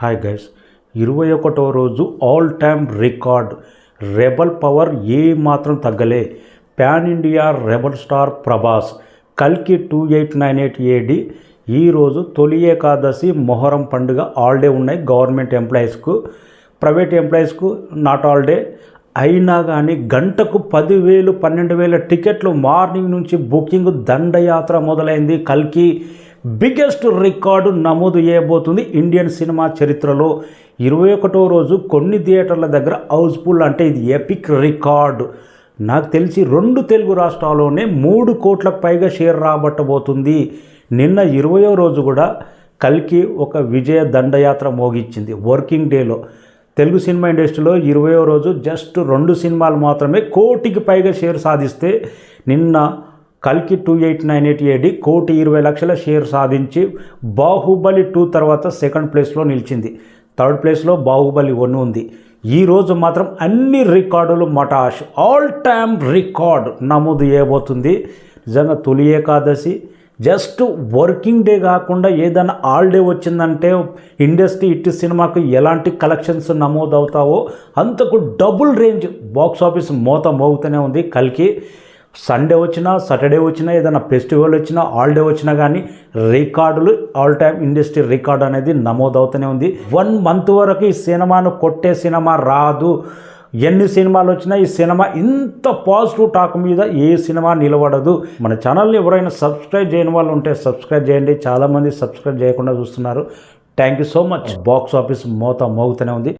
Hi guys, 21వ రోజు all time record. Rebel power ఏ మాత్రం తగ్గలే. Pan India rebel star Prabhas కల్కి 2898 AD ఈరోజు తొలి ఏకాదశి మొహరం పండుగ ఆల్డే ఉన్నాయి. గవర్నమెంట్ ఎంప్లాయీస్కు, ప్రైవేట్ ఎంప్లాయీస్కు నాట్ ఆల్డే. అయినా కానీ గంటకు 10,000 12,000 టికెట్లు మార్నింగ్ నుంచి బుకింగ్ దండయాత్ర మొదలైంది. కల్కి బిగ్గెస్ట్ రికార్డు నమోదు చేయబోతుంది ఇండియన్ సినిమా చరిత్రలో. 21వ రోజు కొన్ని థియేటర్ల దగ్గర హౌస్ఫుల్ అంటే ఇది ఎపిక్ రికార్డు. నాకు తెలిసి 2 తెలుగు రాష్ట్రాల్లోనే 3 కోట్లకు పైగా షేర్ రాబట్టబోతుంది. నిన్న 20వ రోజు కూడా కల్కి ఒక విజయ దండయాత్ర మోగించింది. వర్కింగ్ డేలో తెలుగు సినిమా ఇండస్ట్రీలో 20వ రోజు జస్ట్ 2 సినిమాలు మాత్రమే కోటికి పైగా షేర్ సాధిస్తే, నిన్న కల్కి 2898 AD 1,20,00,000 షేర్ సాధించి బాహుబలి 2 తర్వాత సెకండ్ ప్లేస్లో నిలిచింది. థర్డ్ ప్లేస్లో బాహుబలి 1 ఉంది. ఈరోజు మాత్రం అన్ని రికార్డులు మటాష్, ఆల్ టైమ్ రికార్డ్ నమోదు చేయబోతుంది. నిజంగా తొలి ఏకాదశి జస్ట్ వర్కింగ్ డే కాకుండా ఏదైనా హాలిడే వచ్చిందంటే ఇండస్ట్రీ ఇటు సినిమాకు ఎలాంటి కలెక్షన్స్ నమోదు అవుతావో అంతకు డబుల్ రేంజ్ బాక్స్ ఆఫీస్ మోత మోగుతూనే ఉంది కల్కి. సండే వచ్చినా, సాటర్డే వచ్చినా, ఏదైనా ఫెస్టివల్ వచ్చినా, హాలిడే వచ్చినా కానీ రికార్డులు ఆల్ టైమ్ ఇండస్ట్రీ రికార్డు అనేది నమోదవుతూనే ఉంది. 1 మంత్ వరకు ఈ సినిమాను కొట్టే సినిమా రాదు. ఎన్ని సినిమాలు వచ్చినా ఈ సినిమా ఇంత పాజిటివ్ టాక్ మీద ఏ సినిమా నిలబడదు. మన ఛానల్ని ఎవరైనా సబ్స్క్రైబ్ చేయని వాళ్ళు ఉంటే సబ్స్క్రైబ్ చేయండి. చాలామంది సబ్స్క్రైబ్ చేయకుండా చూస్తున్నారు. Thank you so much. Box office మోత మోగుతూనే ఉంది.